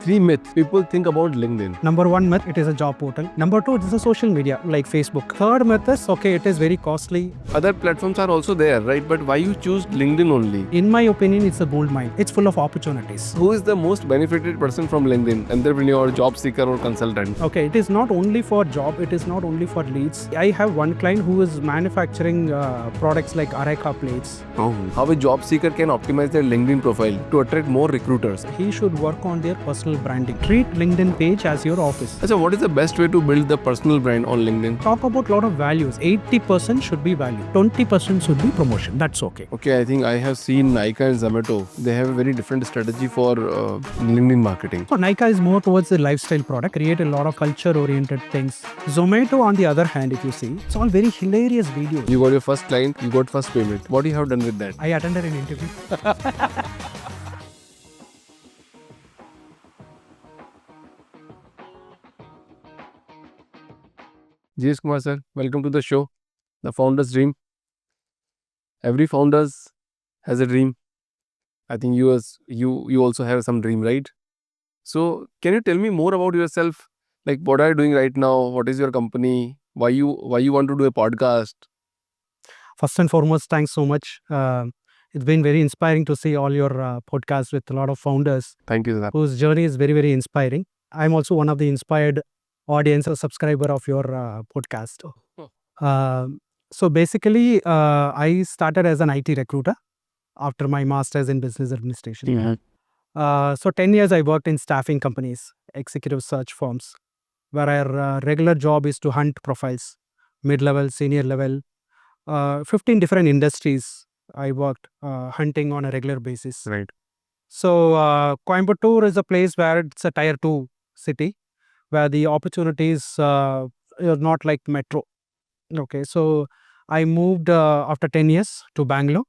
Three myths people think about LinkedIn. Number one myth, it is a job portal. Number two, it is a social media like Facebook. Third myth is, okay, it is very costly. Other platforms are also there, right? But why you choose LinkedIn only? In my opinion, it's a gold mine. It's full of opportunities. Who is the most benefited person from LinkedIn? Entrepreneur, job seeker or consultant? Okay, it is not only for job, it is not only for leads. I have one client who is manufacturing products like Areca plates. Oh. How a job seeker can optimize their LinkedIn profile to attract more recruiters? He should work on their personal branding. Treat LinkedIn page as your office. So what is the best way to build the personal brand on LinkedIn? Talk about a lot of values. 80% should be value. 20% should be promotion. That's okay. Okay, I think I have seen Nykaa and Zomato. They have a very different strategy for LinkedIn marketing. So Nykaa is more towards the lifestyle product, create a lot of culture-oriented things. Zomato, on the other hand, if you see, it's all very hilarious videos. You got your first client, you got first payment. What you have done with that? I attended an interview. GS Kumar sir, welcome to the show. The Founder's Dream. Every founders has a dream. I think you also have some dream, right? So can you tell me more about yourself? Like what are you doing right now? What is your company? Why you want to do a podcast? First and foremost, thanks so much. It's been very inspiring to see all your podcasts with a lot of founders Thank you, sir. whose journey is very, very inspiring. I'm also one of the inspired audience or subscriber of your podcast. So basically, I started as an IT recruiter after my master's in business administration. So 10 years I worked in staffing companies, executive search firms, where our regular job is to hunt profiles, mid-level, senior level, 15 different industries I worked hunting on a regular basis. Right. So Coimbatore is a place where it's a tier 2 city, where the opportunities are not like metro. Okay, so I moved after 10 years to Bangalore.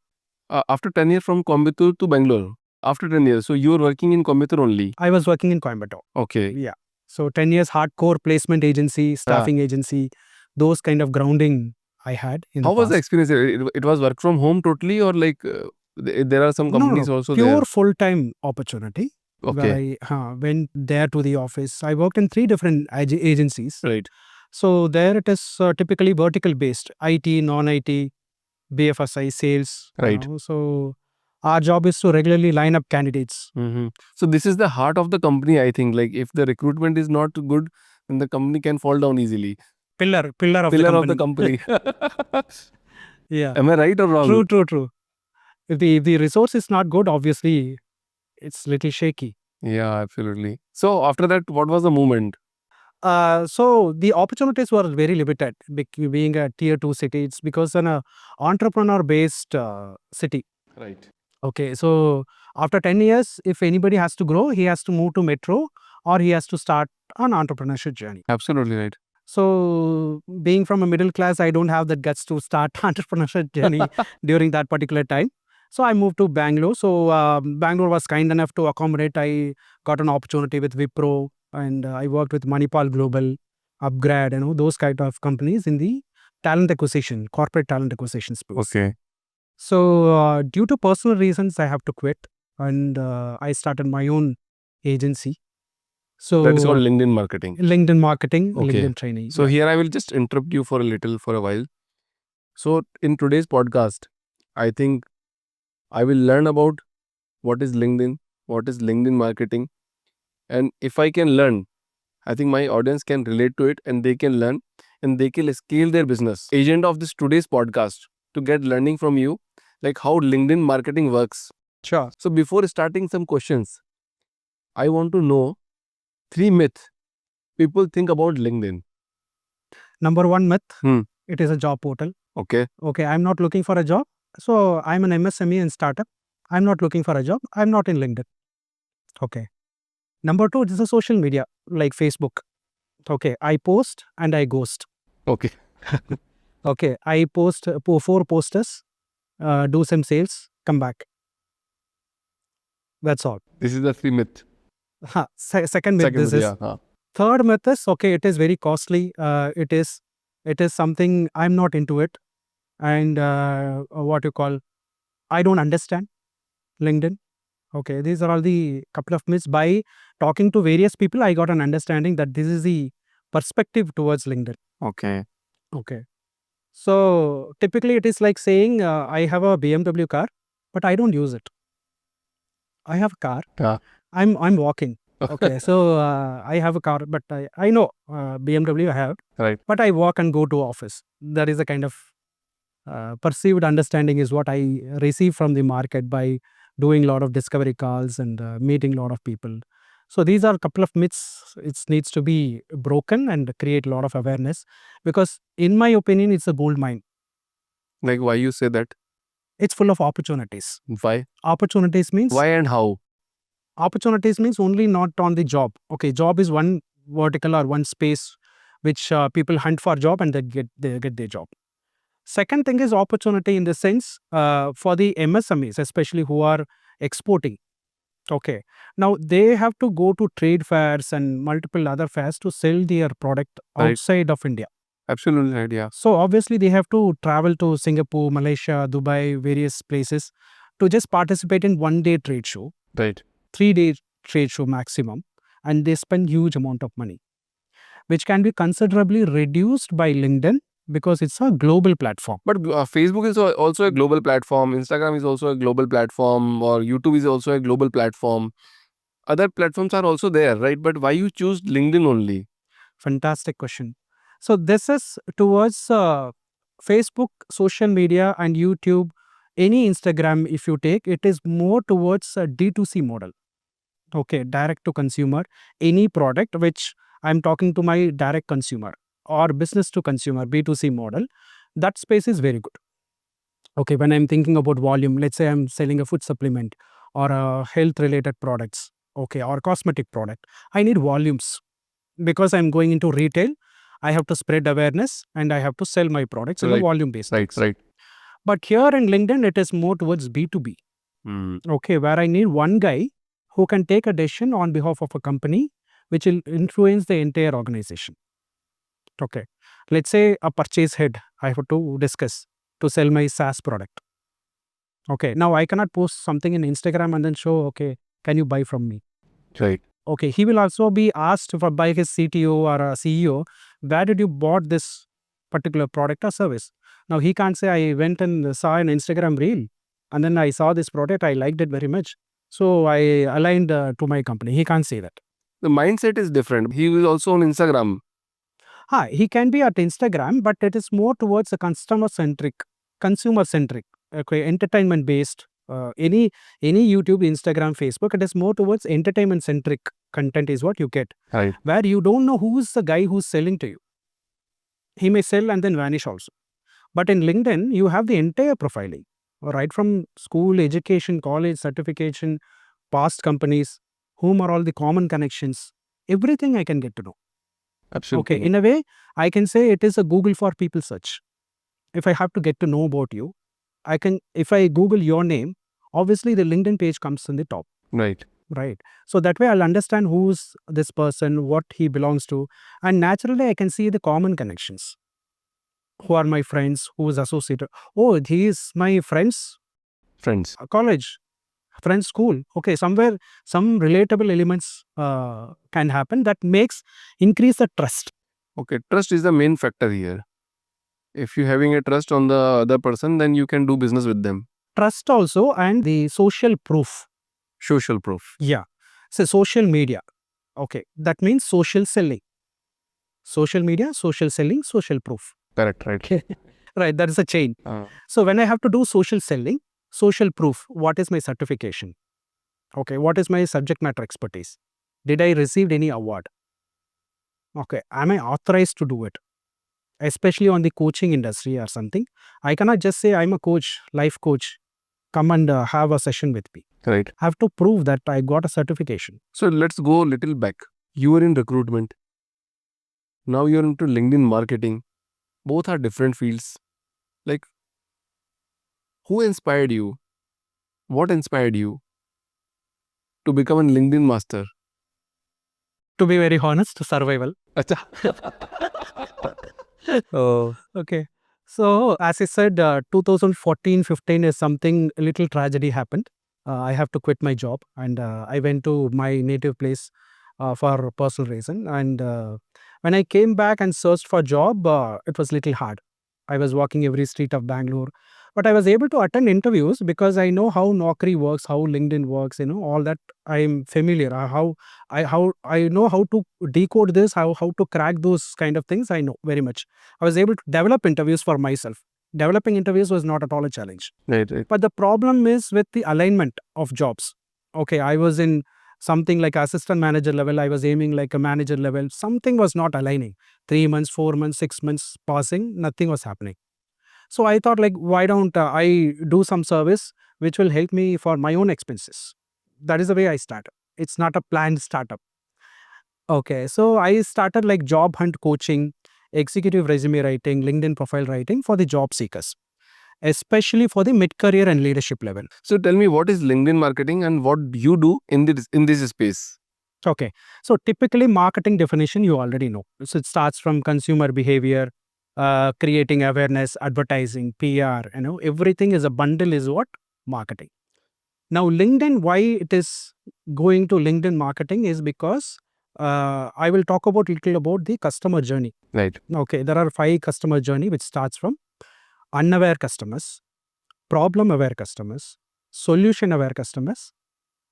After 10 years from Coimbatore to Bangalore. After 10 years. So you were working in Coimbatore only. I was working in Coimbatore. Okay. Yeah. So 10 years hardcore placement agency, staffing agency, those kind of grounding I had in How the was the past. experience? It was work from home totally, or like there are some companies also pure there? full-time opportunity. Okay. Where I went there to the office. I worked in 3 different agencies. Right. So there it is typically vertical based, IT, non-IT, BFSI, sales. Right. So our job is to regularly line up candidates. So this is the heart of the company, I think. Like if the recruitment is not good, then the company can fall down easily. Pillar of The company. Yeah. Am I right or wrong? True. If the resource is not good, obviously it's little shaky. Yeah, absolutely. So after that, what was the movement? So the opportunities were very limited being a tier 2 city. It's because an entrepreneur based city. Right. Okay, so after 10 years, if anybody has to grow, he has to move to metro or he has to start an entrepreneurship journey. Absolutely right. So being from a middle class, I don't have the guts to start entrepreneurship journey during that particular time. So I moved to Bangalore. So Bangalore was kind enough to accommodate. I got an opportunity with Wipro and I worked with Manipal Global, Upgrade, those kind of companies in the talent acquisition, corporate talent acquisition space. Okay. So due to personal reasons, I have to quit and I started my own agency. So That is called LinkedIn marketing. LinkedIn marketing, Okay. LinkedIn training. So here I will just interrupt you for a while. So in today's podcast, I think I will learn about what is LinkedIn, what is LinkedIn marketing. And if I can learn, I think my audience can relate to it and they can learn and they can scale their business. Agent of this today's podcast to get learning from you, like how LinkedIn marketing works. Sure. So before starting some questions, I want to know 3 myths people think about LinkedIn. Number one myth, it is a job portal. Okay. Okay, I'm not looking for a job. So I'm an MSME and startup. I'm not looking for a job. I'm not in LinkedIn. Okay. Number two, it is a social media like Facebook. Okay, I post and I ghost. Okay. Okay, I post 4 posters, do some sales, come back. That's all. This is the 3 myth. Second myth, this is. Third myth is, okay, it is very costly. It is something I'm not into it. And I don't understand LinkedIn. Okay, these are all the couple of myths. By talking to various people, I got an understanding that this is the perspective towards LinkedIn. Okay. Okay. So typically it is like saying, I have a BMW car, but I don't use it. I have a car. Yeah. I'm walking. Okay. So I have a car, but I know BMW I have, Right. but I walk and go to office. That is a kind of perceived understanding is what I receive from the market by doing a lot of discovery calls and meeting a lot of people. So these are a couple of myths. It needs to be broken and create a lot of awareness, because in my opinion, it's a gold mine. Like, why you say that? It's full of opportunities. Why? Opportunities means Why and how? opportunities means only not on the job. Okay, job is one vertical or one space which people hunt for job and they get their job. Second thing is opportunity in the sense for the MSMEs, especially who are exporting. Okay. Now they have to go to trade fairs and multiple other fairs to sell their product Right. outside of India. Absolutely right. Yeah. So obviously they have to travel to Singapore, Malaysia, Dubai, various places to just participate in 1 day trade show, Right. 3 day trade show maximum, and they spend huge amount of money, which can be considerably reduced by LinkedIn because it's a global platform. But Facebook is also a global platform. Instagram is also a global platform, or YouTube is also a global platform. Other platforms are also there, right? But why you choose LinkedIn only? Fantastic question. So this is towards Facebook, social media, and YouTube. Any Instagram, if you take, it is more towards a D2C model. Okay, direct to consumer. Any product which I'm talking to my direct consumer or business to consumer B2C model, that space is very good. Okay, when I'm thinking about volume, let's say I'm selling a food supplement or a health related products, okay, or cosmetic product, I need volumes because I'm going into retail. I have to spread awareness and I have to sell my products in a Right. volume based Right. things. Right. But here in LinkedIn, it is more towards B2B. Okay, where I need one guy who can take a decision on behalf of a company which will influence the entire organization. Okay, let's say a purchase head I have to discuss to sell my SaaS product. Okay, now I cannot post something in Instagram and then show, okay, can you buy from me? Right. Okay, he will also be asked for by his CTO or a CEO, where did you bought this particular product or service? Now he can't say I went and saw an Instagram reel and then I saw this product, I liked it very much. So I aligned to my company. He can't say that. The mindset is different. He is also on Instagram. He can be at Instagram, but it is more towards a customer centric, consumer centric, okay, entertainment based. Any YouTube, Instagram, Facebook, it is more towards entertainment centric content is what you get, Right. where you don't know who's the guy who's selling to you. He may sell and then vanish also. But in LinkedIn, you have the entire profiling, right from school, education, college, certification, past companies, whom are all the common connections, everything I can get to know. Absolutely. Okay, in a way, I can say it is a Google for people search. If I have to get to know about you, I can, if I Google your name, obviously the LinkedIn page comes in the top. Right. Right. So that way I'll understand who's this person, what he belongs to, and naturally I can see the common connections. Who are my friends, who is associated. Oh, he is my friends, Friends. college, friends, school. Okay, somewhere some relatable elements can happen that makes increase the trust. Okay. Trust is the main factor here. If you having a trust on the other person, then you can do business with them. Trust also and the social proof. Social proof. Yeah. So social media. Okay. That means social selling. Social media, social selling, social proof. Correct. Right. Right. That is a chain. So when I have to do social selling, social proof, what is my certification? Okay. What is my subject matter expertise? Did I receive any award? Okay. Am I authorized to do it? Especially on the coaching industry or something. I cannot just say I'm a coach, life coach. Come and have a session with me. Right. I have to prove that I got a certification. So let's go a little back. You were in recruitment. Now you're into LinkedIn marketing. Both are different fields. Like, who inspired you? What inspired you to become a LinkedIn master? To be very honest, survival. Acha. Oh. Okay. So, as I said, 2014-15 is something, a little tragedy happened. I have to quit my job, and I went to my native place for a personal reason. And when I came back and searched for job, it was little hard. I was walking every street of Bangalore, but I was able to attend interviews because I know how Naukri works, how LinkedIn works. All that I am familiar. How I know how to decode this, how to crack those kind of things. I know very much. I was able to develop interviews for myself. Developing interviews was not at all a challenge. Right, right. But the problem is with the alignment of jobs. Okay, I was in something like assistant manager level. I was aiming like a manager level. Something was not aligning. 3 months, 4 months, 6 months passing, nothing was happening. So I thought, like, why don't I do some service which will help me for my own expenses? That is the way I started. It's not a planned startup. Okay, so I started like job hunt coaching, executive resume writing, LinkedIn profile writing for the job seekers, especially for the mid-career and leadership level. So tell me, what is LinkedIn marketing and what you do in this space? Okay, so typically marketing definition you already know. So it starts from consumer behavior, creating awareness, advertising, PR. Everything is a bundle is what marketing. Now LinkedIn, why it is going to LinkedIn marketing is because I will talk about little about the customer journey. Right. Okay, there are 5 customer journey which starts from unaware customers, problem aware customers, solution aware customers,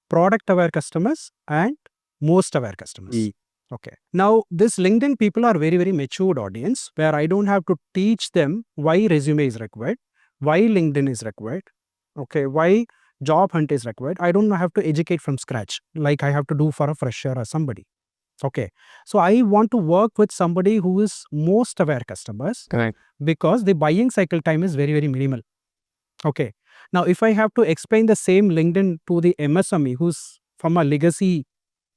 product aware customers, and most aware customers. E. Okay. Now, this LinkedIn people are very, very matured audience where I don't have to teach them why resume is required, why LinkedIn is required, okay, why job hunt is required. I don't have to educate from scratch like I have to do for a fresher or somebody. Okay. So I want to work with somebody who is most aware customers Correct. because the buying cycle time is very, very minimal. Okay. Now, if I have to explain the same LinkedIn to the MSME who's from a legacy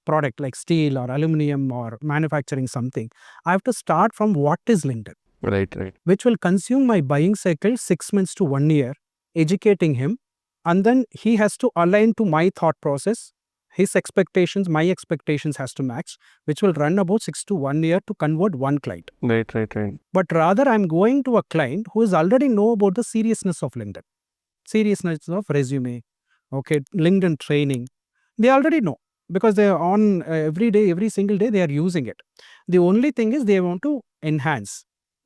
product like steel or aluminum or manufacturing something, I have to start from what is LinkedIn, Right, right. which will consume my buying cycle 6 months to 1 year, educating him. And then he has to align to my thought process, his expectations, my expectations has to match, which will run about 6 to 1 year to convert one client. Right, right, right. But rather, I'm going to a client who is already know about the seriousness of LinkedIn, seriousness of resume, okay, LinkedIn training. They already know because they are on every day, every single day, they are using it. The only thing is they want to enhance,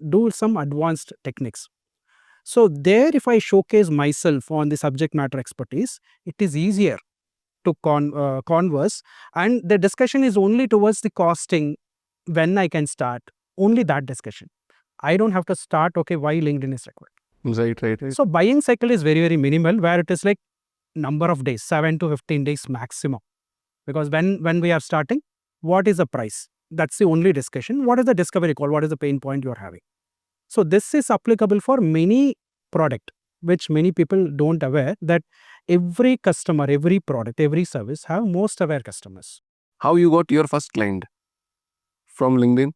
do some advanced techniques. So, there, if I showcase myself on the subject matter expertise, it is easier to converse. And the discussion is only towards the costing, when I can start, only that discussion. I don't have to start, okay, why LinkedIn is required. Right, right, right. So buying cycle is very, very minimal, where it is like number of days, 7 to 15 days maximum. Because when we are starting, what is the price? That's the only discussion. What is the discovery call? What is the pain point you are having? So this is applicable for many product, which many people don't aware that every customer, every product, every service have most aware customers. How you got your first client? From LinkedIn?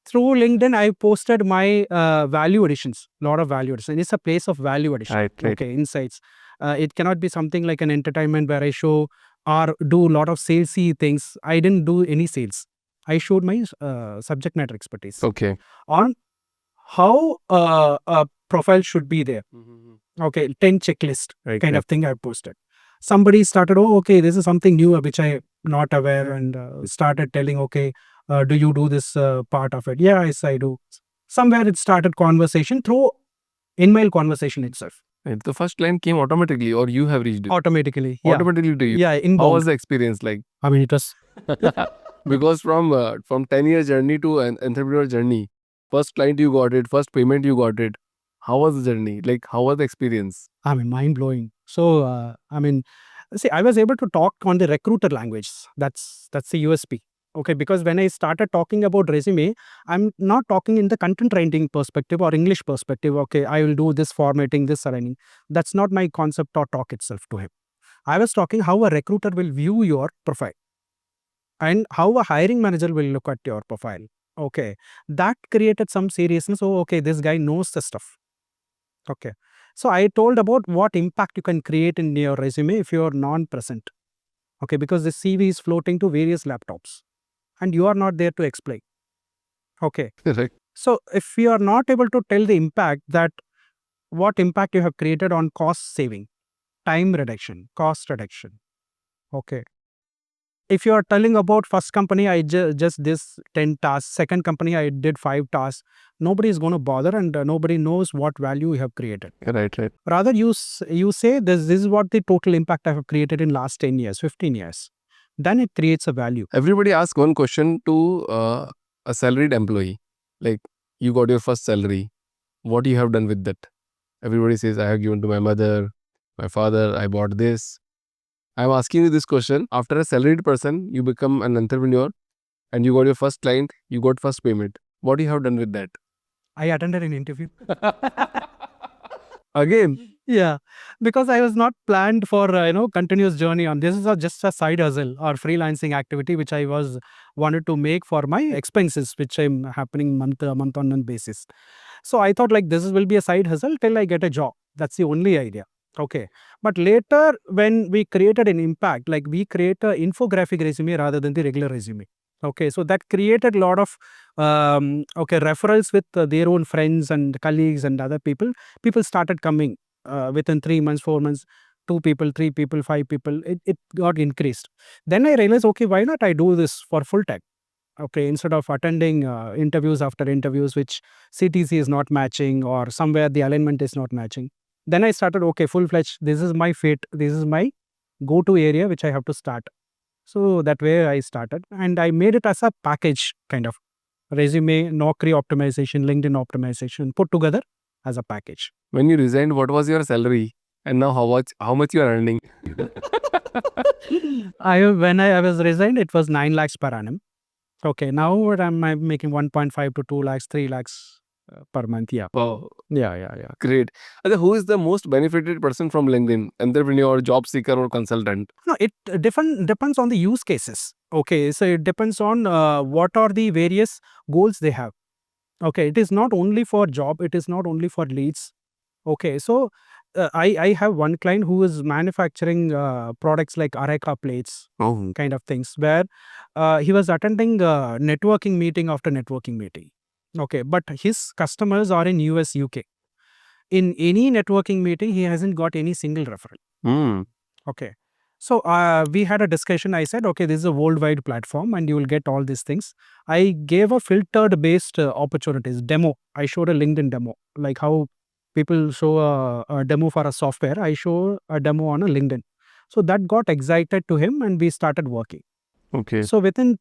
Through LinkedIn, I posted my value additions, lot of value addition. It's a place of value addition. Right, right. Okay, insights. It cannot be something like an entertainment where I show or do a lot of salesy things. I didn't do any sales. I showed my subject matter expertise Okay. on how a profile should be there. Okay, 10 checklist Right, kind right. of thing I posted. Somebody started, oh, okay, this is something new which I not aware, and started telling, okay, do you do this part of it? Yeah, yes, I do. Somewhere it started conversation through in-mail conversation itself. Right. The first client came automatically, or you have reached it Automatically, yeah. automatically to you. Yeah, How inbound. was the experience like? I mean, it was Because from 10-year journey to an entrepreneur journey, first client you got it, first payment you got it. How was the journey? Like, how was the experience? I mean, mind blowing. So, I mean, see, I was able to talk on the recruiter language. That's the USP. Okay, because when I started talking about resume, I'm not talking in the content writing perspective or English perspective. Okay, I will do this formatting, this aligning. That's not my concept or talk itself to him. I was talking how a recruiter will view your profile and how a hiring manager will look at your profile. Okay, that created some seriousness. Oh, okay, this guy knows the stuff. Okay. So I told about what impact you can create in your resume if you are non-present. Okay, because the CV is floating to various laptops and you are not there to explain. Okay. Right. So if you are not able to tell the impact, that what impact you have created on cost saving, time reduction, cost reduction. Okay. If you are telling about first company, I just this 10 tasks, second company, I did 5 tasks, nobody is going to bother, and nobody knows what value you have created. Right. Rather, you say this is what the total impact I have created in last 10 years, 15 years. Then it creates a value. Everybody asks one question to a salaried employee. Like, you got your first salary. What you have done with that? Everybody says, I have given to my mother, my father, I bought this. I'm asking you this question. After a salaried person, you become an entrepreneur and you got your first client, you got first payment. What you have done with that? I attended an interview. Again, Yeah, because I was not planned for continuous journey on this. Is just a side hustle or freelancing activity which I was wanted to make for my expenses, which I'm happening month on month basis. So I thought like this will be a side hustle till I get a job. That's the only idea. Okay, but later when we created an impact, like we create a infographic resume rather than the regular resume. Okay, so that created a lot of referrals with their own friends and colleagues and other people. People started coming within 3 months, 4 months, 2 people, 3 people, 5 people. It got increased. Then I realized, okay, why not I do this for full time? Okay, instead of attending interviews after interviews, which CTC is not matching or somewhere the alignment is not matching. Then I started, okay, full fledged. This is my fate. This is my go to area which I have to start. So that way I started, and I made it as a package kind of resume, Naukri optimization, LinkedIn optimization put together as a package. when you resigned, what was your salary? And now how much you are earning? I was resigned, it was 9 lakhs per annum. Okay, now what I'm making 1.5 to 2 lakhs, 3 lakhs per month. Yeah. Wow, Yeah. great. Acha, who is the most benefited person from LinkedIn? Entrepreneur, job seeker, or consultant? No, it depends on the use cases. Okay, so it depends on what are the various goals they have. Okay, it is not only for job, it is not only for leads. Okay, so I have one client who is manufacturing products like Areca plates, Oh, kind of things, where he was attending networking meeting after networking meeting. Okay, but his customers are in US, UK. In any networking meeting, he hasn't got any single referral. hmm. Okay. So we had a discussion. I said, okay, this is a worldwide platform and you will get all these things. I gave a filtered based opportunities demo. I showed a LinkedIn demo, like how people show a demo for a software. I show a demo on a LinkedIn. So that got excited to him and we started working. Okay. So within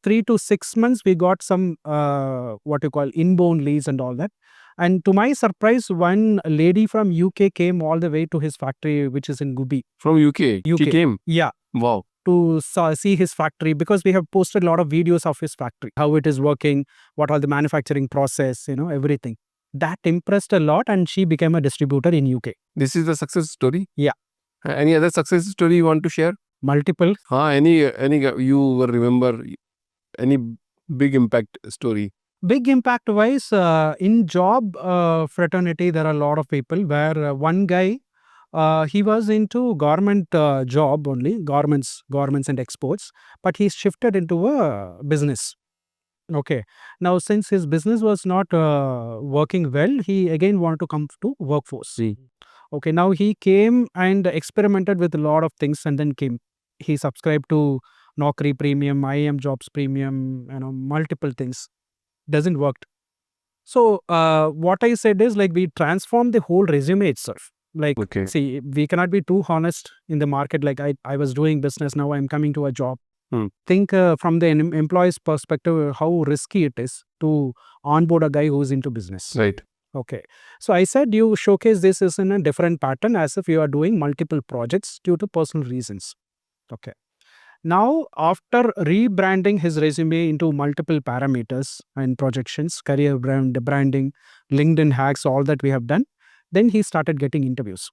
3 to 6 months, we got some what you call inbound leads and all that. And to my surprise, one lady from UK came all the way to his factory, which is in Gubi. From UK. She UK. came. Yeah, Wow. to see his factory because we have posted a lot of videos of his factory, how it is working, what all the manufacturing process, everything. That impressed a lot, and she became a distributor in UK. This is the success story. Yeah. Any other success story you want to share? Multiple. Any you will remember any big impact story? Big impact wise, in job fraternity, there are a lot of people where one guy, he was into government job only, garments and exports, but he shifted into a business. Okay. Now, since his business was not working well, he again wanted to come to workforce. See. Okay. Now he came and experimented with a lot of things, and then came. He subscribed to Naukri Premium, IAM Jobs Premium, multiple things. Doesn't work. So what I said is like we transform the whole resume itself. Like, Okay. see, we cannot be too honest in the market. Like I was doing business, now I'm coming to a job. Think from the employee's perspective, how risky it is to onboard a guy who's into business. Right. Okay. So I said you showcase this as in a different pattern as if you are doing multiple projects due to personal reasons. Okay. Now, after rebranding his resume into multiple parameters and projections, career branding, LinkedIn hacks, all that we have done, then he started getting interviews.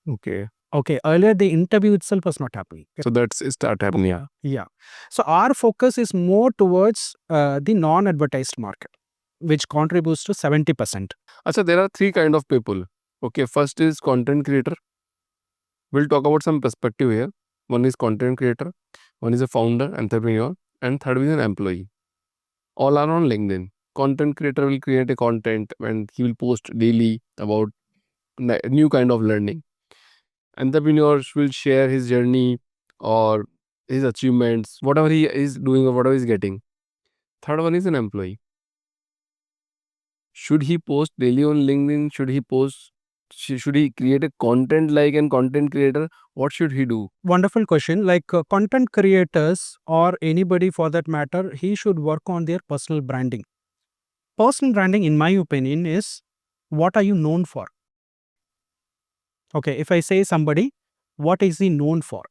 Okay. Okay, earlier the interview itself was not happening. So that's start happening. Yeah. Yeah. So our focus is more towards the non-advertised market, which contributes to 70%. Achha, there are three kind of people. Okay. First is content creator. We'll talk about some perspective here. One is content creator. One is a founder, entrepreneur, and third is an employee. All are on LinkedIn. Content creator will create a content and he will post daily about new kind of learning. entrepreneurs will share his journey or his achievements, whatever he is doing or whatever he's getting. Third one is an employee. Should he post daily on LinkedIn? Should he post? Should he create a content like an content creator? What should he do? Wonderful question. Like content creators or anybody for that matter, he should work on their personal branding. Personal branding, in my opinion, is what are you known for? Okay, if I say somebody, what is he known for?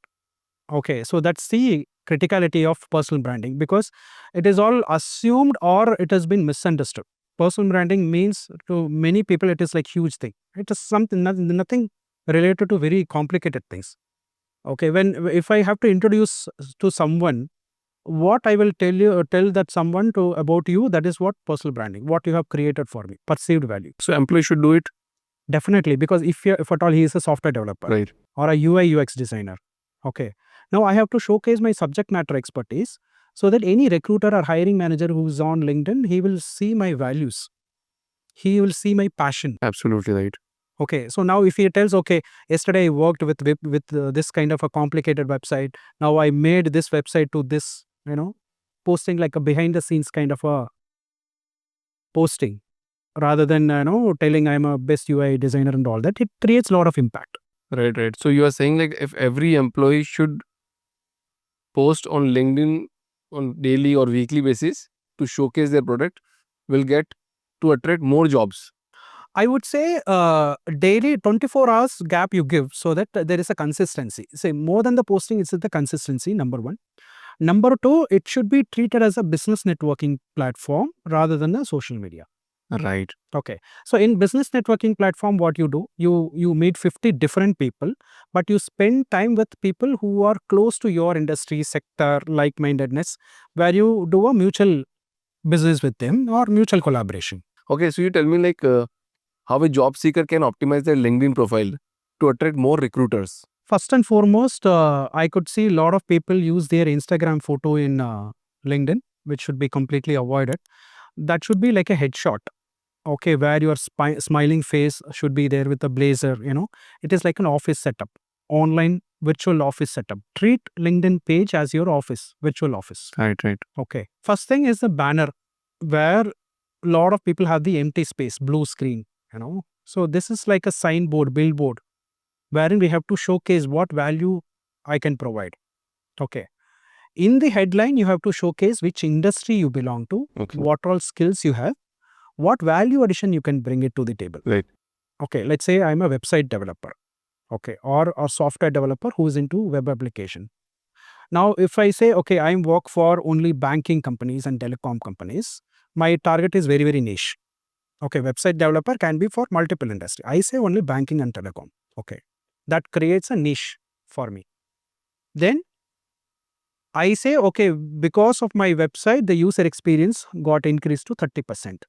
Okay, so that's the criticality of personal branding, because it is all assumed or it has been misunderstood. Personal branding means to many people it is like huge thing. It is something nothing related to very complicated things. Okay, when if I have to introduce to someone, what I will tell that someone to about you, that is what personal branding, what you have created for me, perceived value. So employee should do it. Definitely, because if at all he is a software developer, Right. or a UI UX designer. Okay. Now I have to showcase my subject matter expertise so that any recruiter or hiring manager who's on LinkedIn, he will see my values. He will see my passion. Absolutely right. Okay. So now if he tells, okay, yesterday I worked with this kind of a complicated website. Now I made this website to this, posting like a behind the scenes kind of a posting, rather than telling I'm a best UI designer and all that, it creates a lot of impact. Right, right. So you are saying like if every employee should post on LinkedIn on daily or weekly basis to showcase their product, will get to attract more jobs. I would say daily 24 hours gap you give so that there is a consistency. Say more than the posting, it's the consistency, number one. Number two, it should be treated as a business networking platform rather than a social media. Right. Okay. So in business networking platform, what you do, you meet 50 different people, but you spend time with people who are close to your industry, sector, like-mindedness, where you do a mutual business with them or mutual collaboration. Okay, so you tell me like how a job seeker can optimize their LinkedIn profile to attract more recruiters. First and foremost, I could see a lot of people use their Instagram photo in LinkedIn, which should be completely avoided. That should be like a headshot. Okay, where your smiling face should be there with a blazer. It is like an office setup, online virtual office setup. Treat LinkedIn page as your office, virtual office. Right, right. Okay. First thing is the banner, where a lot of people have the empty space, blue screen. So this is like a signboard, billboard, wherein we have to showcase what value I can provide. Okay. In the headline, you have to showcase which industry you belong to, Okay. what all skills you have, what value addition you can bring it to the table. Right. Okay, let's say I'm a website developer, okay, or a software developer who is into web application. Now, if I say, okay, I work for only banking companies and telecom companies, my target is very, very niche. Okay, website developer can be for multiple industry. I say only banking and telecom. Okay, that creates a niche for me. Then I say, okay, because of my website, the user experience got increased to 30%.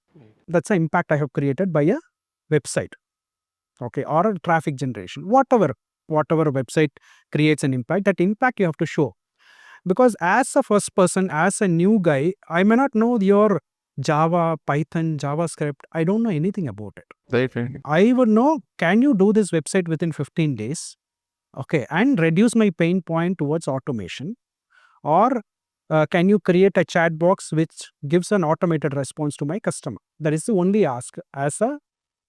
That's the impact I have created by a website. Okay, or a traffic generation, whatever website creates an impact, that impact you have to show. Because as a first person, as a new guy, I may not know your Java, Python, JavaScript. I don't know anything about it. Right, right. I would know, can you do this website within 15 days? Okay, and reduce my pain point towards automation. Or can you create a chat box which gives an automated response to my customer? That is the only ask as a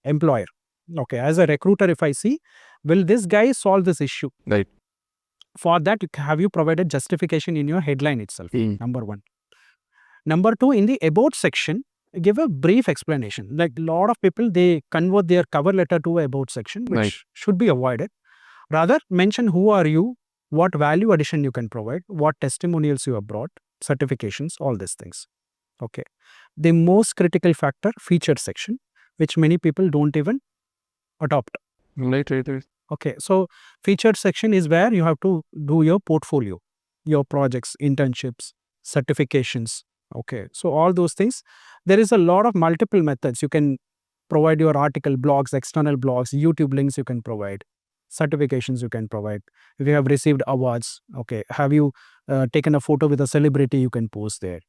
employer. Okay, as a recruiter, if I see, will this guy solve this issue? Right. For that, have you provided justification in your headline itself? Number one. Number two, in the about section, give a brief explanation. Like a lot of people, they convert their cover letter to about section, which Right. should be avoided. Rather, mention who are you, what value addition you can provide, what testimonials you have brought, certifications, all these things. Okay. The most critical factor, featured section, which many people don't even adopt. Right, right, right. Okay. So featured section is where you have to do your portfolio, your projects, internships, certifications. Okay. So all those things, there is a lot of multiple methods. You can provide your article, blogs, external blogs, YouTube links you can provide, certifications you can provide. If you have received awards, okay, have you taken a photo with a celebrity, you can post there.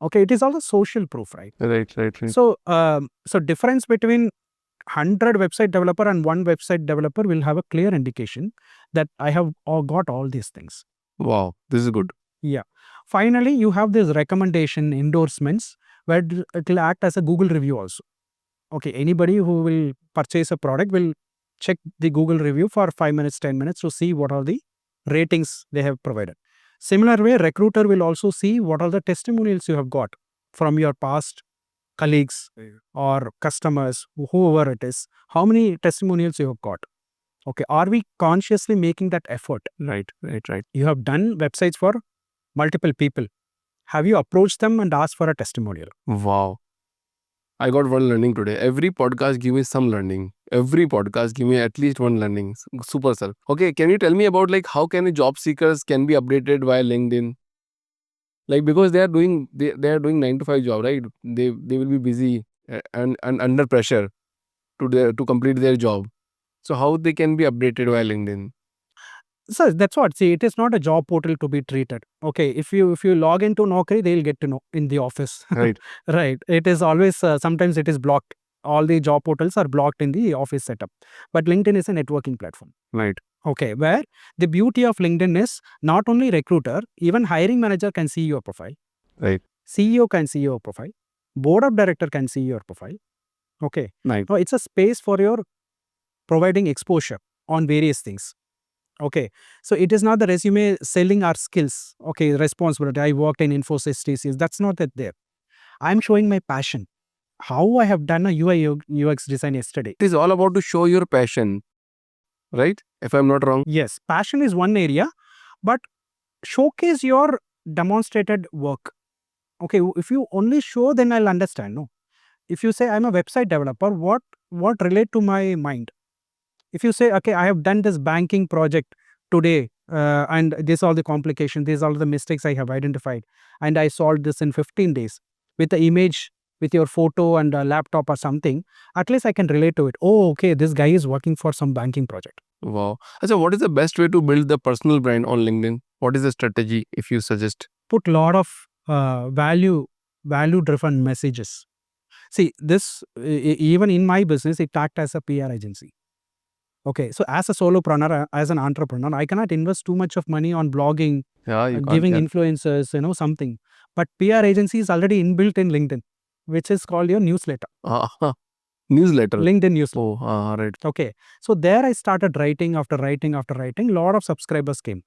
Okay, it is all a social proof, right? Right, right, right. So, so difference between 100 website developer and one website developer will have a clear indication that I have got all these things. Wow, this is good. Yeah. Finally, you have this recommendation endorsements where it will act as a Google review also. Okay, anybody who will purchase a product will check the Google review for 5 minutes, 10 minutes to see what are the ratings they have provided. Similar way, recruiter will also see what are the testimonials you have got from your past colleagues or customers, whoever it is, how many testimonials you have got. Okay, are we consciously making that effort? Right. You have done websites for multiple people. Have you approached them and asked for a testimonial? Wow. I got one learning today. Every podcast give me some learning. Every podcast give me at least one learning. Super, sir. Okay, can you tell me about like how can job seekers can be updated via LinkedIn? Like because they are doing 9 to 5 job, right? They will be busy and under pressure to complete their job. So how they can be updated via LinkedIn? So that's what. See, it is not a job portal to be treated. Okay, if you log into Naukri, they'll get to know in the office. Right. Right. It is always sometimes it is blocked. All the job portals are blocked in the office setup. But LinkedIn is a networking platform. Right. Okay, where the beauty of LinkedIn is not only recruiter, even hiring manager can see your profile. Right. CEO can see your profile. Board of director can see your profile. Okay. Right. Now it's a space for your providing exposure on various things. Okay. So it is not the resume selling our skills. Okay. Responsibility. I worked in Infosys, TCS. That's not that there. I'm showing my passion. How I have done a UI UX design yesterday. It is all about to show your passion, right? If I'm not wrong. Yes. Passion is one area, but showcase your demonstrated work. Okay. If you only show, then I'll understand. No. If you say I'm a website developer, what relate to my mind? If you say, okay, I have done this banking project today, and these are the complications, these are the mistakes I have identified, and I solved this in 15 days with the image, with your photo and a laptop or something, at least I can relate to it. Oh, okay, this guy is working for some banking project. Wow. So what is the best way to build the personal brand on LinkedIn? What is the strategy if you suggest? Put lot of value driven messages. See, this even in my business, it act as a PR agency. Okay, so as a solopreneur, as an entrepreneur, I cannot invest too much of money on blogging, Yeah, you can't. giving Yeah. influencers, something. But PR agency is already inbuilt in LinkedIn, which is called your newsletter, Newsletter. LinkedIn newsletter. Oh, right. Okay, so there I started writing after writing after writing. Lot of subscribers came.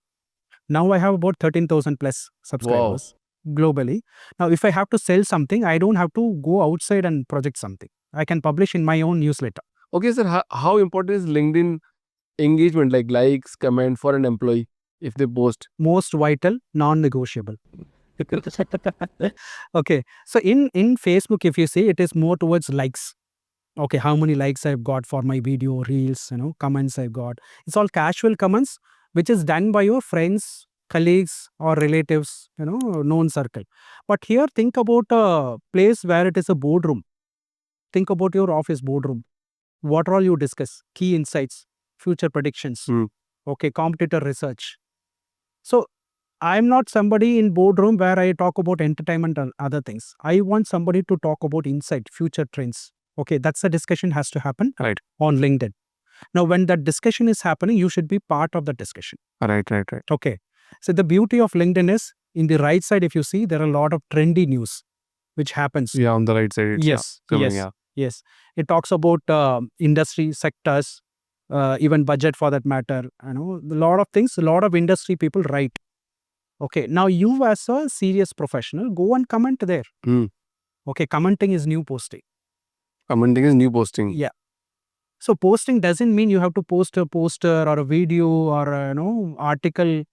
Now I have about 13,000 plus subscribers globally. Now, if I have to sell something, I don't have to go outside and project something. I can publish in my own newsletter. Okay, sir. How important is LinkedIn engagement, like likes, comment for an employee if they post? Most vital, non-negotiable. Okay, so in Facebook, if you see, it is more towards likes. Okay, how many likes I've got for my video, reels, comments I've got. It's all casual comments, which is done by your friends, colleagues, or relatives, known circle. But here, think about a place where it is a boardroom. Think about your office boardroom. What all you discuss? Key insights, future predictions, okay, competitor research. So I'm not somebody in boardroom where I talk about entertainment and other things. I want somebody to talk about insight, future trends. Okay, that's the discussion has to happen Right. on LinkedIn. Now, when that discussion is happening, you should be part of the discussion. Right. Okay. So the beauty of LinkedIn is in the right side, if you see, there are a lot of trendy news which happens. Yeah, on the right side. It's, Yes, coming, yes, yeah. yes. It talks about industry sectors, even budget for that matter. A lot of things, a lot of industry people write. Okay, now you as a serious professional, go and comment there. Okay, commenting is new posting. Commenting is new posting. Yeah. So posting doesn't mean you have to post a poster or a video or article.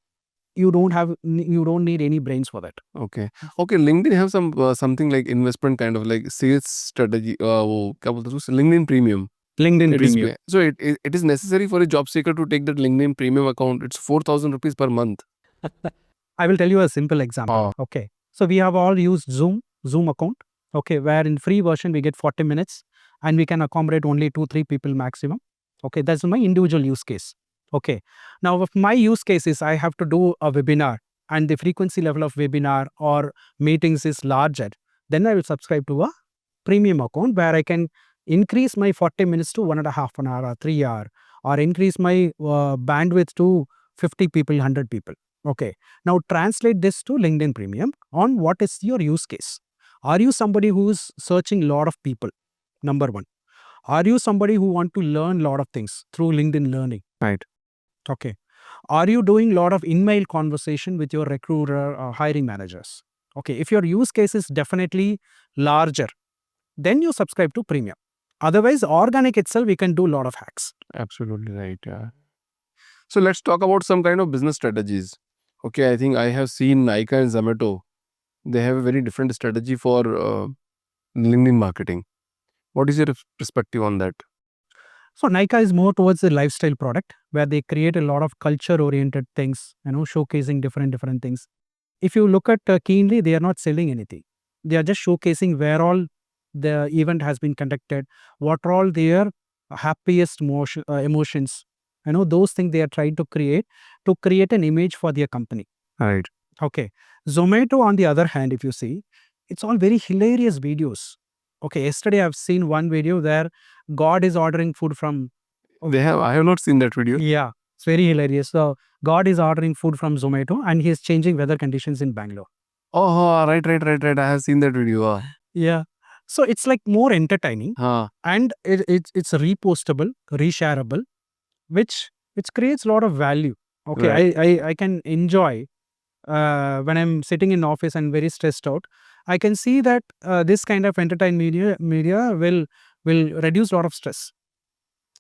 You don't need any brains for that. Okay. LinkedIn have some something like investment kind of like sales strategy. क्या बोलते हैं उसको? LinkedIn Premium. LinkedIn It is Premium. so it is necessary for a job seeker to take that LinkedIn Premium account. It's 4,000 rupees per month. I will tell you a simple example. Okay. So we have all used Zoom account. Okay, where in free version we get 40 minutes and we can accommodate only 2-3 people maximum. Okay, that's my individual use case. Okay. Now, if my use case is I have to do a webinar and the frequency level of webinar or meetings is larger, then I will subscribe to a premium account where I can increase my 40 minutes to 1.5 an hour or 3 hour, or increase my bandwidth to 50 people, 100 people. Okay. Now translate this to LinkedIn Premium on what is your use case. Are you somebody who's searching a lot of people? Number one. Are you somebody who want to learn a lot of things through LinkedIn Learning? Right. Okay. Are you doing a lot of in-mail conversation with your recruiter or hiring managers? Okay. If your use case is definitely larger, then you subscribe to Premium. Otherwise, organic itself, we can do a lot of hacks. Absolutely right. Yeah. So let's talk about some kind of business strategies. Okay, I think I have seen Nykaa and Zomato. They have a very different strategy for LinkedIn marketing. What is your perspective on that? So Nykaa is more towards the lifestyle product where they create a lot of culture-oriented things, showcasing different things. If you look at keenly, they are not selling anything. They are just showcasing where all the event has been conducted, what are all their happiest emotions. Those things they are trying to create an image for their company. Right. Okay. Zomato, on the other hand, if you see, it's all very hilarious videos. Okay. Yesterday, I've seen one video where God is ordering food from. I have not seen that video. Yeah, it's very hilarious. So, God is ordering food from Zomato and he is changing weather conditions in Bangalore. Oh, right. I have seen that video. Yeah. So, it's like more entertaining Huh. and it's repostable, reshareable, which creates a lot of value. Okay. Right. I can enjoy when I'm sitting in office and very stressed out. I can see that this kind of entertainment media will reduce a lot of stress.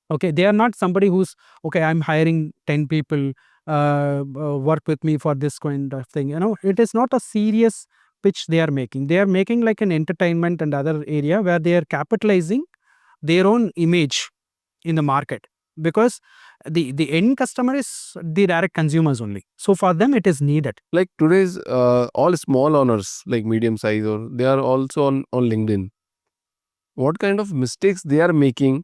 Okay, they are not somebody who's okay. I'm hiring 10 people, work with me for this kind of thing. It is not a serious pitch they are making. They are making like an entertainment and other area where they are capitalizing their own image in the market, because the end customer is the direct consumers only. So for them, it is needed. Like today's all small owners, like medium size, or they are also on LinkedIn. What kind of mistakes they are making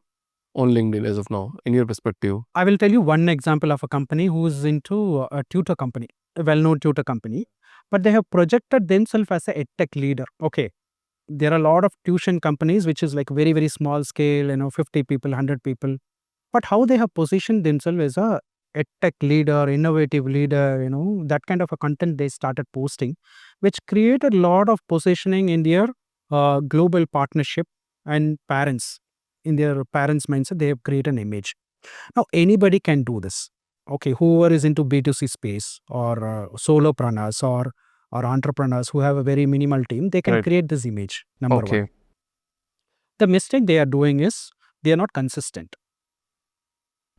on LinkedIn as of now, in your perspective? I will tell you one example of a company who is into a tutor company, a well-known tutor company, but they have projected themselves as a edtech leader. Okay, there are a lot of tuition companies which is like very very small scale, 50 people, 100 people. But how they have positioned themselves as a edtech leader, innovative leader, that kind of a content they started posting, which created a lot of positioning in their global partnership and parents. In their parents' mindset, they have created an image. Now, anybody can do this. Okay, whoever is into B2C space or solopreneurs or entrepreneurs who have a very minimal team, they can Right. create this image. Number one. Okay. The mistake they are doing is they are not consistent.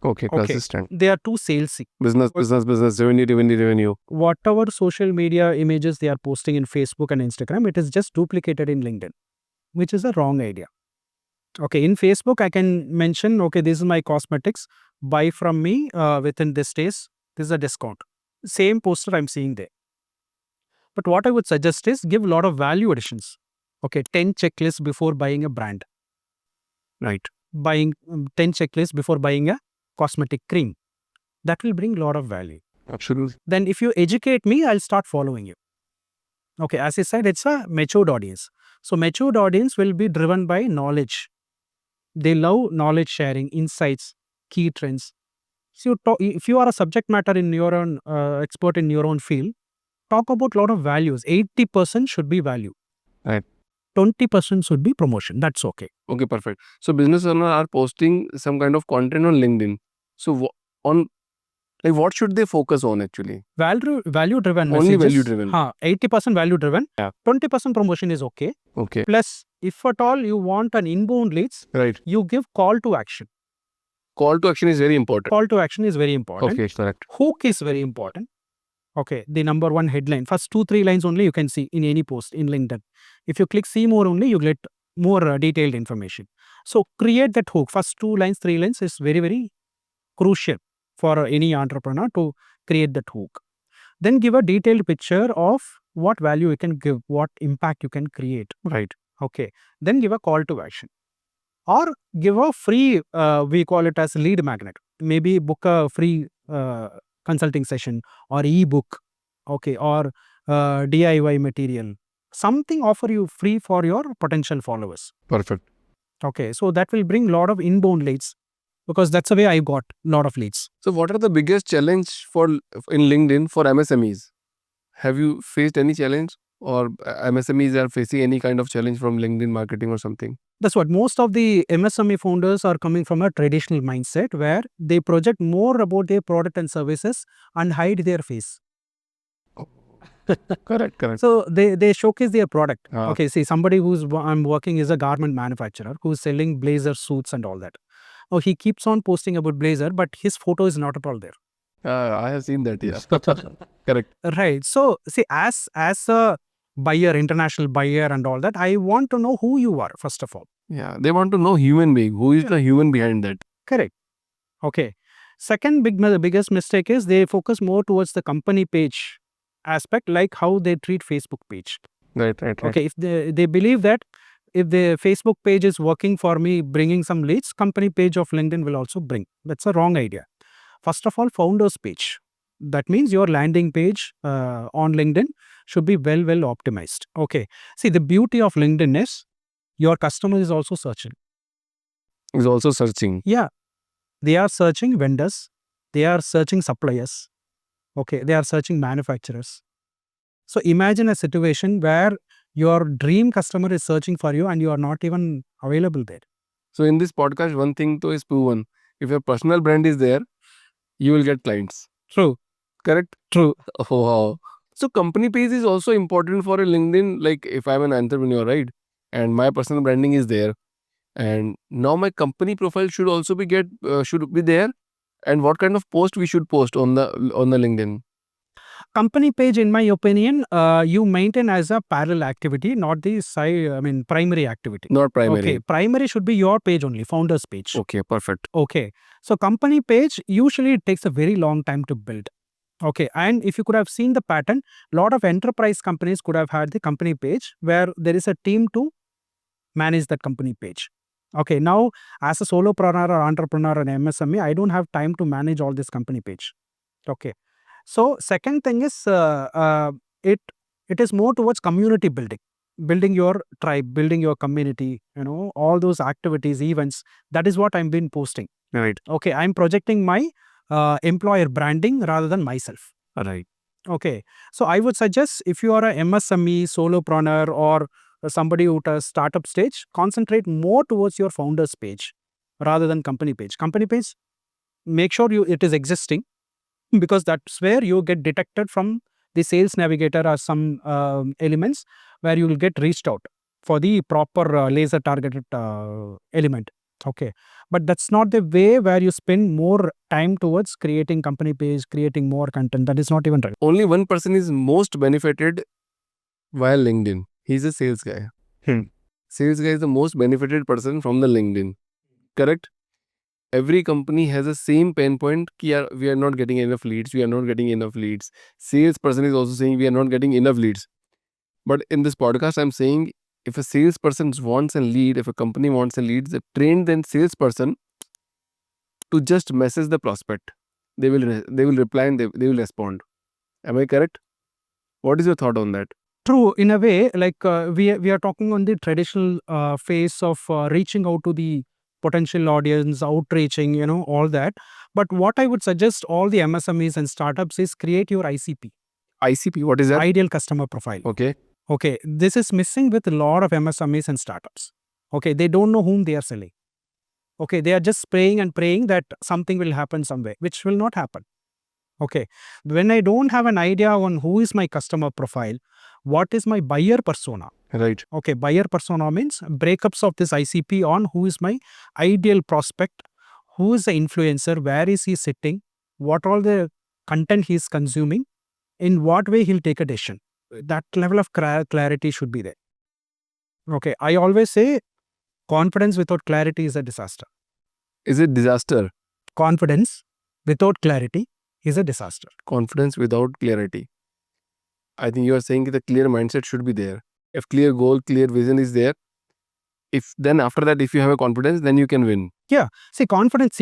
Okay, Okay. consistent. They are too salesy. Business, revenue. Whatever social media images they are posting in Facebook and Instagram, it is just duplicated in LinkedIn, which is a wrong idea. Okay, in Facebook, I can mention, okay, this is my cosmetics. Buy from me within this days. This is a discount. Same poster I'm seeing there. But what I would suggest is give a lot of value additions. Okay, 10 checklists before buying a brand. Right. Buying 10 checklists before buying a cosmetic cream. That will bring a lot of value. Absolutely. Then if you educate me, I'll start following you. Okay, as I said, it's a matured audience. So matured audience will be driven by knowledge. They love knowledge sharing, insights, key trends. So if you are a subject matter in your own expert in your own field, talk about a lot of values. 80% should be value. Right. 20% should be promotion. That's okay. Okay, perfect. So business owners are posting some kind of content on LinkedIn. So what should they focus on actually? Value driven Only messages. value driven. 80% value driven. Yeah. 20% promotion is okay. Okay. Plus, if at all you want an inbound leads, Right. you give call to action. Call to action is very important. Call to action is very important. Okay, correct. Hook is very important. Okay, the number one headline. First 2-3 lines only you can see in any post in LinkedIn. If you click see more only, you get more detailed information. So create that hook. First 2 lines, 3 lines is very, very crucial for any entrepreneur to create that hook. Then give a detailed picture of what value you can give, what impact you can create. Right. Okay. Then give a call to action. Or give a free, we call it as lead magnet. Maybe book a free consulting session or ebook, okay, or DIY material. Something offer you free for your potential followers. Perfect. Okay, so that will bring a lot of inbound leads, because that's the way I got a lot of leads. So what are the biggest challenge in LinkedIn for MSMEs? Have you faced any challenge, or MSMEs are facing any kind of challenge from LinkedIn marketing or something? That's what most of the MSME founders are coming from, a traditional mindset where they project more about their product and services and hide their face. Correct. So they showcase their product. Ah. Okay, see, somebody I'm working is a garment manufacturer who's selling blazer suits and all that. Oh, he keeps on posting about blazer, but his photo is not at all there. I have seen that. Yeah. Correct. Right. So see, as a buyer, international buyer and all that, I want to know who you are, first of all. Yeah, they want to know human being. Who is the human behind that? Correct. Okay. Second biggest mistake is they focus more towards the company page aspect, like how they treat Facebook page. Right. Okay, if they believe that if the Facebook page is working for me, bringing some leads, company page of LinkedIn will also bring. That's a wrong idea. First of all, founders page. That means your landing page on LinkedIn should be well optimized. Okay. See, the beauty of LinkedIn is your customer is also searching. Is also searching. Yeah, they are searching vendors, they are searching suppliers. Okay, they are searching manufacturers. So imagine a situation where your dream customer is searching for you and you are not even available there. So in this podcast, one thing though is proven: if your personal brand is there, you will get clients. True. Correct. True. Oh wow. So company page is also important for a LinkedIn. Like if I'm an entrepreneur, right, and my personal branding is there, and now my company profile should also should be there. And what kind of post we should post on the LinkedIn? Company page, in my opinion, you maintain as a parallel activity, not the primary activity. Not primary. Okay, primary should be your page only, founder's page. Okay, perfect. Okay, so company page usually it takes a very long time to build. Okay, and if you could have seen the pattern, lot of enterprise companies could have had the company page where there is a team to manage that company page. Okay, now as a solopreneur or entrepreneur and MSME, I don't have time to manage all this company page. Okay, so second thing is it is more towards community building your tribe, building your community. All those activities, events. That is what I'm been posting. Right. Okay, I'm projecting my employer branding rather than myself. Right. Okay, so I would suggest if you are a MSME, solopreneur, or somebody who at a startup stage, concentrate more towards your founder's page rather than company page. Company page, make sure it is existing, because that's where you get detected from the sales navigator or some elements where you will get reached out for the proper laser targeted element. Okay, but that's not the way where you spend more time towards creating company page, creating more content. That is not even right. Only one person is most benefited via LinkedIn. He's a sales guy. Sales guy is the most benefited person from the LinkedIn. Correct? Every company has the same pain point. We are not getting enough leads. We are not getting enough leads. Salesperson is also saying we are not getting enough leads. But in this podcast, I'm saying if a salesperson wants a lead, if a company wants a lead, the trained then salesperson to just message the prospect. They will reply and they will respond. Am I correct? What is your thought on that? True, in a way, like we are talking on the traditional phase of reaching out to the potential audience, outreaching, all that. But what I would suggest all the MSMEs and startups is create your ICP. ICP, what is that? Ideal customer profile. Okay. Okay, this is missing with a lot of MSMEs and startups. Okay, they don't know whom they are selling. Okay, they are just praying and praying that something will happen somewhere, which will not happen. Okay, when I don't have an idea on who is my customer profile, what is my buyer persona? Right. Okay, buyer persona means breakups of this ICP on who is my ideal prospect, who is the influencer, where is he sitting, what all the content he is consuming, in what way he'll take a decision. That level of clarity should be there. Okay, I always say confidence without clarity is a disaster. Is it disaster? Confidence without clarity is a disaster. Confidence without clarity. I think you are saying the clear mindset should be there. If clear goal, clear vision is there, if then after that, if you have a confidence, then you can win. Yeah. See, confidence,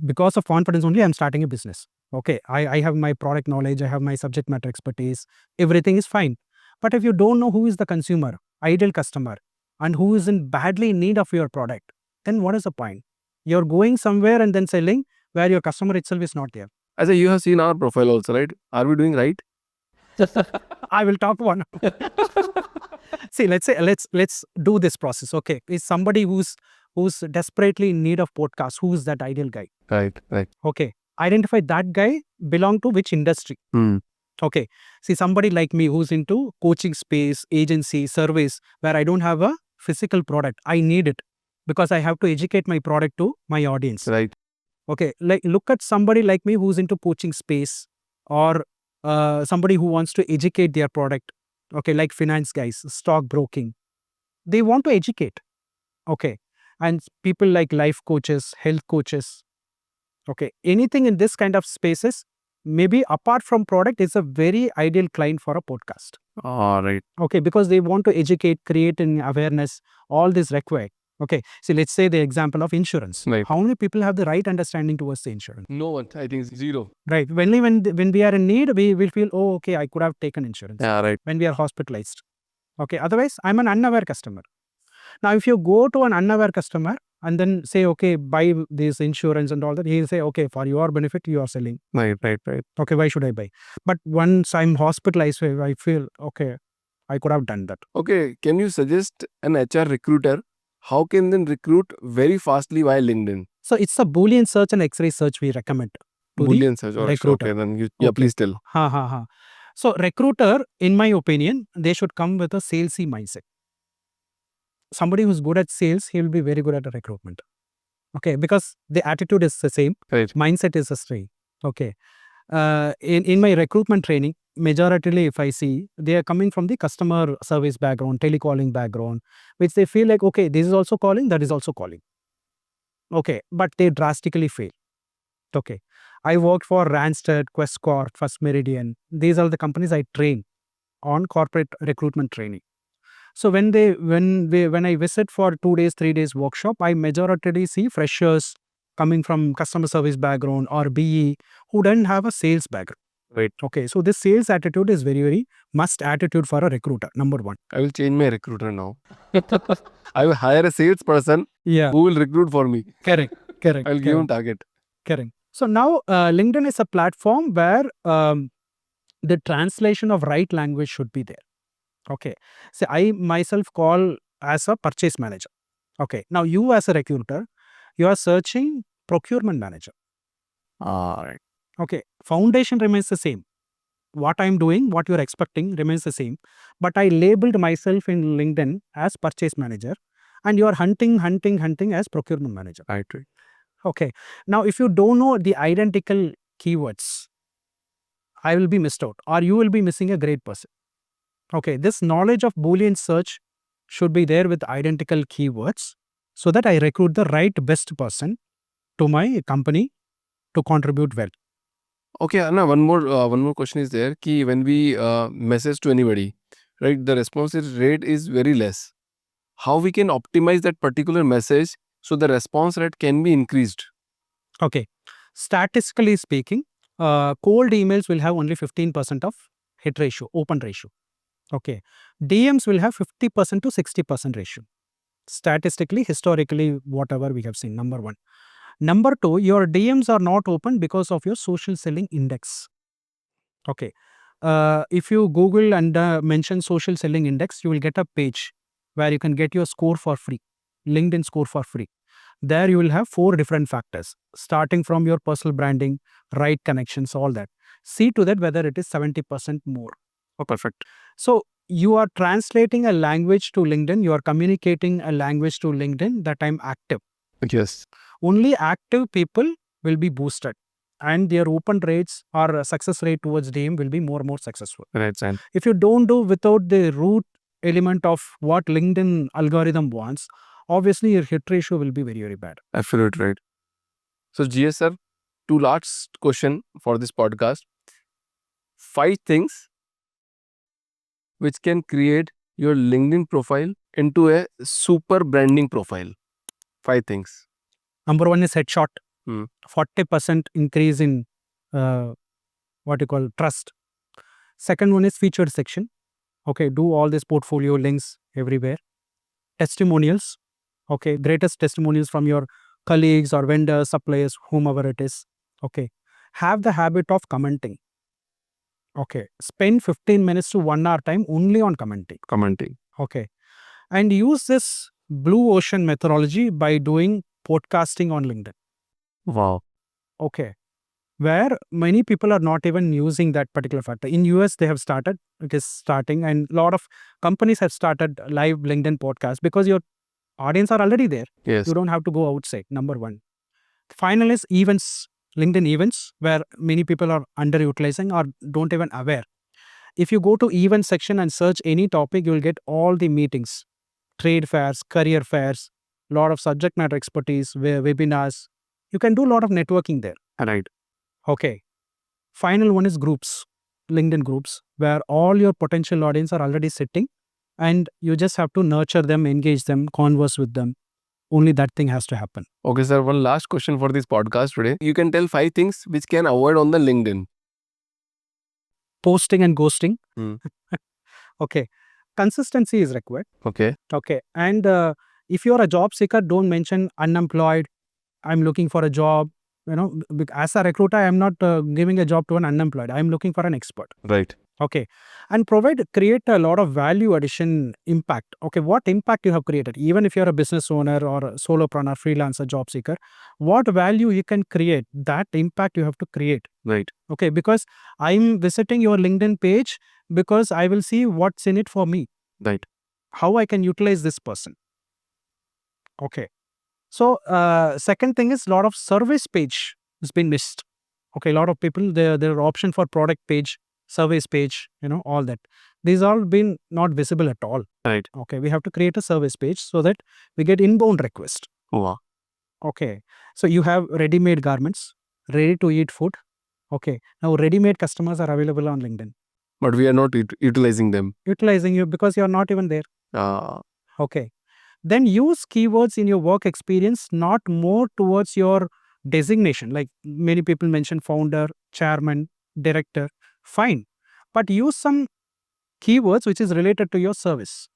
because of confidence only, I'm starting a business. Okay. I have my product knowledge, I have my subject matter expertise, everything is fine. But if you don't know who is the consumer, ideal customer, and who is in badly in need of your product, then what is the point? You're going somewhere and then selling where your customer itself is not there. As you have seen our profile also, right? Are we doing right? I will talk one. See, let's do this process. Okay, is somebody who's desperately in need of podcast? Who is that ideal guy? Right. Okay, identify that guy belong to which industry. Okay, see, somebody like me who's into coaching space, agency, service, where I don't have a physical product, I need it because I have to educate my product to my audience. Right. Okay, like look at somebody like me who's into coaching space, or somebody who wants to educate their product. Okay, like finance guys, stock broking, they want to educate. Okay, and people like life coaches, health coaches. Okay, anything in this kind of spaces, maybe apart from product, is a very ideal client for a podcast. All right. Okay, because they want to educate, create an awareness, all this required. Okay, see, let's say the example of insurance. Right. How many people have the right understanding towards the insurance? No one. I think zero. Right. When we are in need, we will feel, oh, okay, I could have taken insurance. Yeah. Right. When we are hospitalized. Okay. Otherwise, I'm an unaware customer. Now, if you go to an unaware customer and then say, okay, buy this insurance and all that, he'll say, okay, for your benefit, you are selling. Right. Okay, why should I buy? But once I'm hospitalized, I feel, okay, I could have done that. Okay. Can you suggest an HR recruiter how can then recruit very fastly via LinkedIn? So it's a Boolean search and X-ray search we recommend to Boolean search. the Oh, recruiter. okay, then yeah, Okay. please tell. So recruiter, in my opinion, they should come with a salesy mindset. Somebody who's good at sales, he will be very good at recruitment. Okay, because the attitude is the same, Right. mindset is the same. Okay, in my recruitment training, majority, if I see, they are coming from the customer service background, telecalling background, which they feel like, okay, this is also calling, that is also calling. Okay, but they drastically fail. Okay, I worked for Randstad, Questcorp, First Meridian. These are the companies I train on corporate recruitment training. So when I visit for 2 days, 3 days workshop, I majority see freshers coming from customer service background or BE who doesn't have a sales background. Right. Okay, so this sales attitude is very, very must attitude for a recruiter. Number one. I will change my recruiter now. I will hire a salesperson Yeah, who will recruit for me. correct. I will give him target. Correct. So now LinkedIn is a platform where the translation of right language should be there. Okay. So I myself call as a purchase manager. Okay. Now you as a recruiter, you are searching procurement manager. All right. Okay. Foundation remains the same. What I'm doing, what you're expecting remains the same. But I labeled myself in LinkedIn as purchase manager, and you are hunting as procurement manager. Right. Okay. Now, if you don't know the identical keywords, I will be missed out, or you will be missing a great person. Okay. This knowledge of Boolean search should be there with identical keywords so that I recruit the right best person to my company to contribute well. Okay, Anna, one more question is there. Ki when we message to anybody, right, the response rate is very less. How we can optimize that particular message so the response rate can be increased? Okay. Statistically speaking, cold emails will have only 15% of hit ratio, open ratio. Okay. DMs will have 50% to 60% ratio. Statistically, historically, whatever we have seen, number one. Number two, your DMs are not open because of your social selling index. Okay. If you Google and mention social selling index, you will get a page where you can get your score for free, LinkedIn score for free. There you will have 4 different factors, starting from your personal branding, right connections, all that. See to that whether it is 70% more. Oh, perfect. So you are translating a language to LinkedIn, you are communicating a language to LinkedIn that I'm active. Yes. Only active people will be boosted, and their open rates or success rate towards DM will be more and more successful. Right, Sam. If you don't do without the root element of what LinkedIn algorithm wants, obviously your hit ratio will be very, very bad. Absolutely right. So, GS sir, two last question for this podcast. 5 things which can create your LinkedIn profile into a super branding profile. 5 things. Number one is headshot. 40% 40% increase in what you call trust. Second one is featured section. Okay, do all this portfolio links everywhere. testimonials. Okay, greatest testimonials from your colleagues or vendors, suppliers, whomever it is. Okay, have the habit of commenting. Okay, spend 15 minutes to 1 hour time only on commenting. Commenting. Okay, and use this blue ocean methodology by doing podcasting on LinkedIn. Wow. Okay, where many people are not even using that particular factor. In US, they have started, it is starting, and a lot of companies have started live LinkedIn podcast because your audience are already there. Yes. You don't have to go outside, number one. Final is events, LinkedIn events, where many people are underutilizing or don't even aware. If you go to event section and search any topic, you will get all the meetings, trade fairs, career fairs, lot of subject matter expertise, webinars. You can do a lot of networking there. Right. Okay. Final one is groups, LinkedIn groups, where all your potential audience are already sitting and you just have to nurture them, engage them, converse with them. Only that thing has to happen. Okay, sir. One last question for this podcast today. You can tell 5 things which can avoid on the LinkedIn. Posting and ghosting. Hmm. Okay. Consistency is required. Okay. Okay. And if you're a job seeker, don't mention unemployed. I'm looking for a job. As a recruiter, I am not giving a job to an unemployed. I'm looking for an expert. Right. Okay. And create a lot of value addition impact. Okay. What impact you have created, even if you're a business owner or a solopreneur, freelancer, job seeker, what value you can create, that impact you have to create. Right. Okay. Because I'm visiting your LinkedIn page because I will see what's in it for me, Right. how I can utilize this person. Okay. So, second thing is a lot of service page has been missed. Okay, a lot of people, their option for product page, service page, all that. These all been not visible at all. Right. Okay, we have to create a service page so that we get inbound request. Wow. Okay, so you have ready-made garments, ready-to-eat food. Okay, now ready-made customers are available on LinkedIn. But we are not utilizing them. Utilizing you because you're not even there. Ah. Okay. Then use keywords in your work experience, not more towards your designation. Like many people mention founder, chairman, director. Fine. But use some keywords which is related to your service.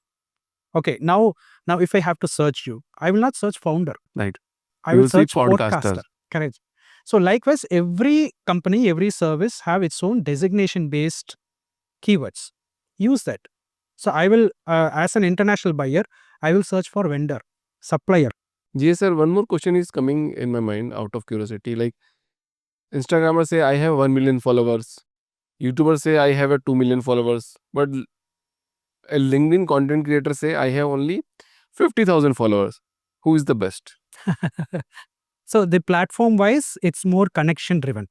Okay. Now if I have to search you, I will not search founder. Right. I You will will see search podcasters. podcaster. Correct. So likewise, every company, every service have its own designation based keywords. Use that. So I will, as an international buyer, I will search for vendor, supplier. Yes, sir. One more question is coming in my mind out of curiosity. Like Instagrammers say I have 1 million followers. YouTubers say I have a 2 million followers. But a LinkedIn content creator say I have only 50,000 followers. Who is the best? So the platform wise, it's more connection driven.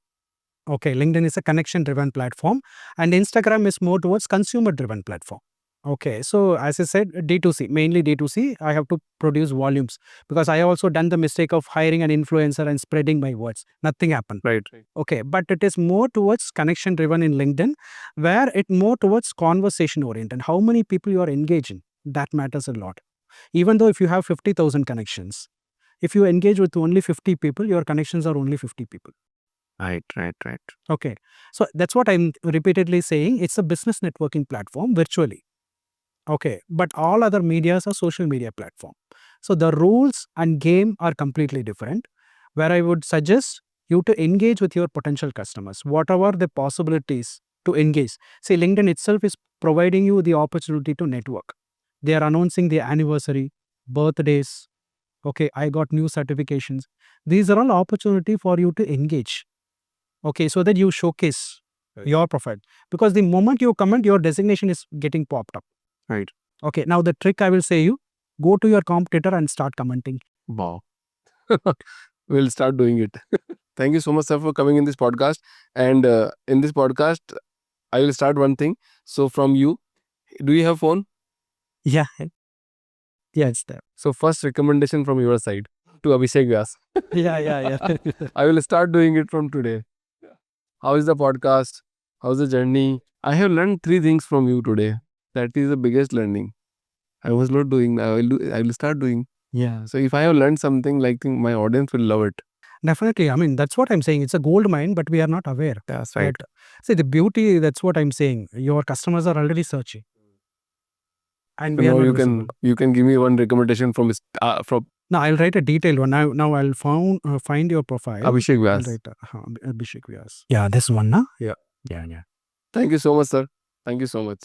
Okay, LinkedIn is a connection driven platform and Instagram is more towards consumer driven platform. Okay, so as I said, D2C, mainly D2C, I have to produce volumes because I also done the mistake of hiring an influencer and spreading my words. Nothing happened. Right. Okay, but it is more towards connection driven in LinkedIn, where it more towards conversation oriented. How many people you are engaging, that matters a lot. Even though if you have 50,000 connections, if you engage with only 50 people, your connections are only 50 people. Right. Okay, so that's what I'm repeatedly saying. It's a business networking platform virtually. Okay, but all other medias are social media platform. So the rules and game are completely different. Where I would suggest you to engage with your potential customers, whatever the possibilities to engage. See, LinkedIn itself is providing you the opportunity to network. They are announcing the anniversary, birthdays. Okay, I got new certifications. These are all opportunity for you to engage. Okay, so that you showcase your profile. Because the moment you comment, your designation is getting popped up. Right. Okay, now the trick I will say you, go to your competitor and start commenting. Wow. We'll start doing it. Thank you so much, sir, for coming in this podcast. And in this podcast, I will start one thing. So from you, do you have phone? Yeah. Yeah, it's there. So first recommendation from your side to Abhishek Vyas. Yeah. I will start doing it from today. How is the podcast? How's the journey? I have learned 3 things from you today. That is the biggest learning. I was not doing. I will start doing. Yeah. So if I have learned something, like think my audience will love it. Definitely. I mean, that's what I'm saying. It's a gold mine, but we are not aware. That's right. See, the beauty, that's what I'm saying. Your customers are already searching. And So we are now not you visible. can give me one recommendation from Now I'll write a detailed one. Now I'll find your profile. Abhishek I'll Vyas. write Abhishek Vyas. Yeah, this one, na? Yeah. Yeah. Thank you so much, sir. Thank you so much.